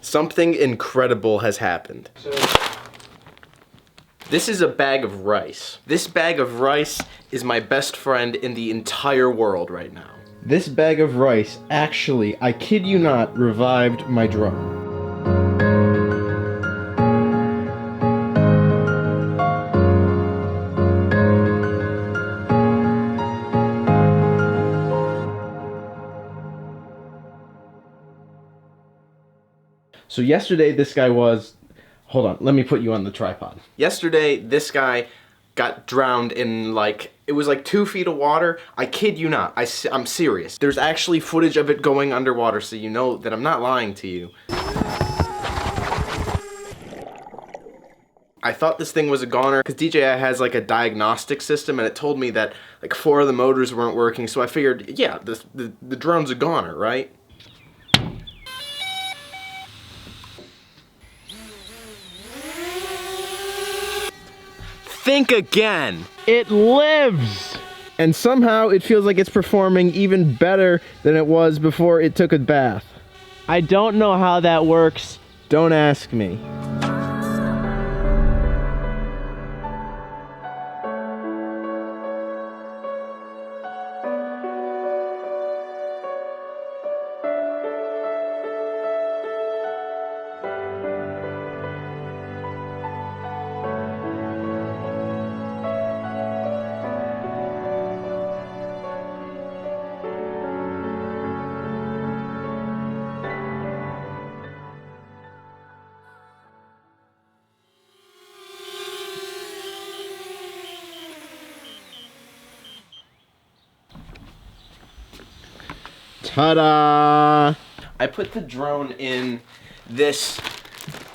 Something incredible has happened. This is a bag of rice. This bag of rice is my best friend in the entire world right now. This bag of rice actually, I kid you not, revived my drone. So yesterday this guy was, hold on, let me put you on the tripod. Yesterday this guy got drowned in it was like 2 feet of water. I kid you not, I'm serious. There's actually footage of it going underwater, so you know that I'm not lying to you. I thought this thing was a goner because DJI has like a diagnostic system and it told me that like 4 of the motors weren't working, so I figured, yeah, the drone's a goner, right? Think again. It lives! And somehow it feels like it's performing even better than it was before it took a bath. I don't know how that works. Don't ask me. Ta-da! I put the drone in this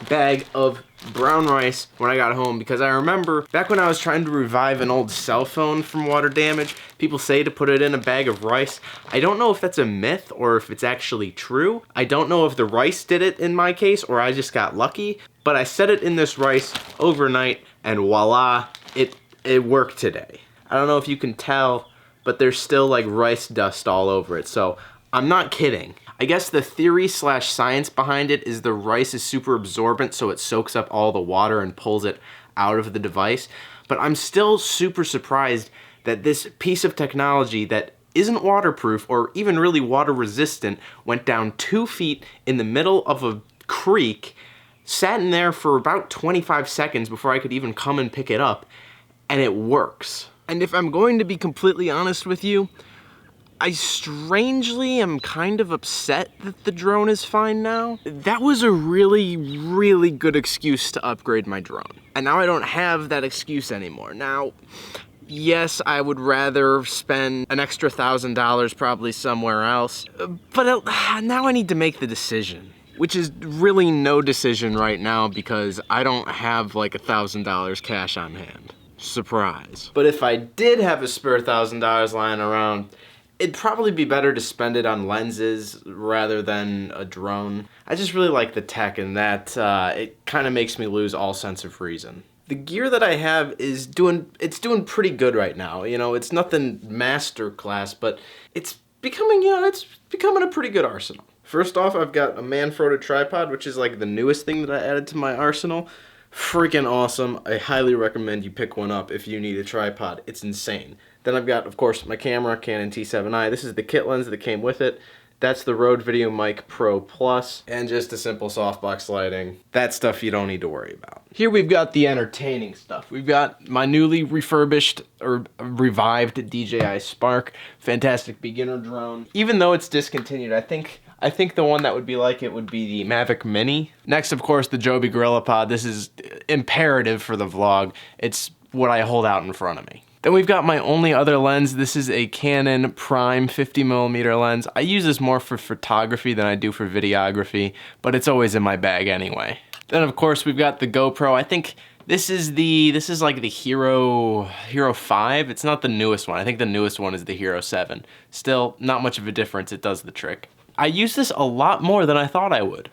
bag of brown rice when I got home because I remember back when I was trying to revive an old cell phone from water damage, people say to put it in a bag of rice. I don't know if that's a myth or if it's actually true. I don't know if the rice did it in my case or I just got lucky, but I set it in this rice overnight and voila, it worked today. I don't know if you can tell, but there's still like rice dust all over it, so I'm not kidding. I guess the theory / science behind it is the rice is super absorbent, so it soaks up all the water and pulls it out of the device. But I'm still super surprised that this piece of technology that isn't waterproof or even really water resistant went down 2 feet in the middle of a creek, sat in there for about 25 seconds before I could even come and pick it up, and it works. And if I'm going to be completely honest with you, I strangely am kind of upset that the drone is fine now. That was a really, really good excuse to upgrade my drone. And now I don't have that excuse anymore. Now, yes, I would rather spend an extra $1,000 probably somewhere else, but now I need to make the decision. Which is really no decision right now because I don't have like $1,000 cash on hand. Surprise. But if I did have a spare $1,000 lying around, it'd probably be better to spend it on lenses rather than a drone. I just really like the tech and that it kind of makes me lose all sense of reason. The gear that I have is doing pretty good right now. You know, it's nothing masterclass, but it's becoming a pretty good arsenal. First off, I've got a Manfrotto Tripod, which is like the newest thing that I added to my arsenal. Freaking awesome. I highly recommend you pick one up if you need a tripod. It's insane. Then I've got, of course, my camera, Canon T7i. This is the kit lens that came with it. That's the Rode Video Mic Pro Plus, and just a simple softbox lighting. That stuff you don't need to worry about. Here we've got the entertaining stuff. We've got my newly refurbished or revived DJI Spark, fantastic beginner drone. Even though it's discontinued, I think the one that would be like it would be the Mavic Mini. Next, of course, the Joby GorillaPod. This is imperative for the vlog. It's what I hold out in front of me. Then we've got my only other lens. This is a Canon Prime 50mm lens. I use this more for photography than I do for videography, but it's always in my bag anyway. Then of course we've got the GoPro. I think this is like the Hero 5. It's not the newest one. I think the newest one is the Hero 7. Still, not much of a difference. It does the trick. I use this a lot more than I thought I would.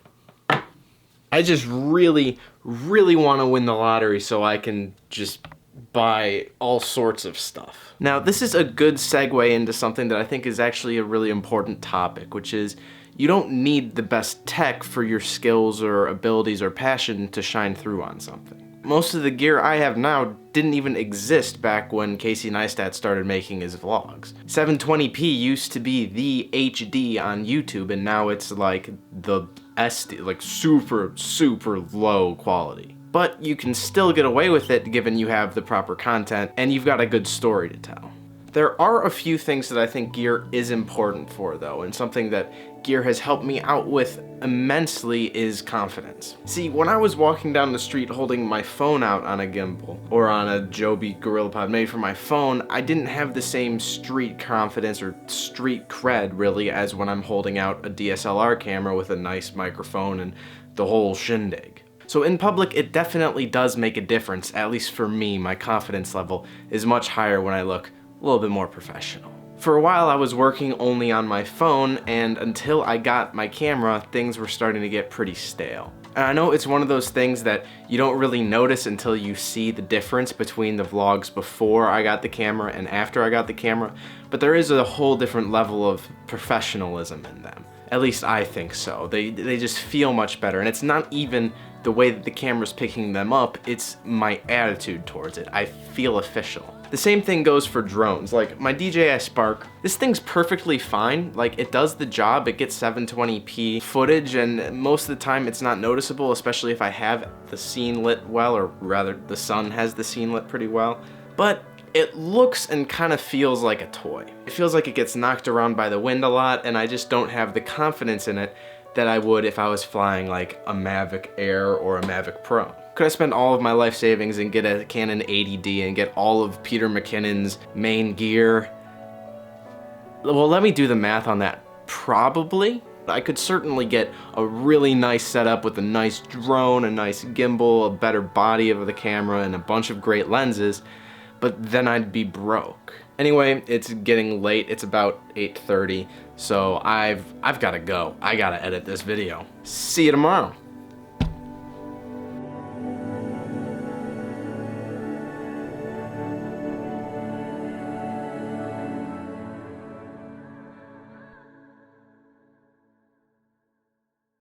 I just really, really want to win the lottery so I can just buy all sorts of stuff. Now, this is a good segue into something that I think is actually a really important topic, which is You don't need the best tech for your skills or abilities or passion to shine through on something. Most of the gear I have now didn't even exist back when Casey Neistat started making his vlogs. 720p used to be the HD on YouTube, and now it's like the SD, like super, super low quality. But you can still get away with it given you have the proper content and you've got a good story to tell. There are a few things that I think gear is important for though, and something that gear has helped me out with immensely is confidence. See, when I was walking down the street holding my phone out on a gimbal or on a Joby GorillaPod made for my phone, I didn't have the same street confidence or street cred really as when I'm holding out a DSLR camera with a nice microphone and the whole shindig. So in public, it definitely does make a difference. At least for me, my confidence level is much higher when I look a little bit more professional. For a while I was working only on my phone, and until I got my camera, things were starting to get pretty stale. And I know it's one of those things that you don't really notice until you see the difference between the vlogs before I got the camera and after I got the camera, but there is a whole different level of professionalism in them. At least I think so. They just feel much better, and it's not even the way that the camera's picking them up, it's my attitude towards it. I feel official. The same thing goes for drones. Like my DJI Spark, this thing's perfectly fine. Like it does the job, it gets 720p footage, and most of the time it's not noticeable, especially if I have the scene lit well, or rather the sun has the scene lit pretty well. But it looks and kind of feels like a toy. It feels like it gets knocked around by the wind a lot, and I just don't have the confidence in it that I would if I was flying like a Mavic Air or a Mavic Pro. Could I spend all of my life savings and get a Canon 80D and get all of Peter McKinnon's main gear? Well, let me do the math on that. Probably. I could certainly get a really nice setup with a nice drone, a nice gimbal, a better body of the camera, and a bunch of great lenses, but then I'd be broke. Anyway, it's getting late. It's about 8:30, so I've gotta go. I gotta edit this video. See you tomorrow.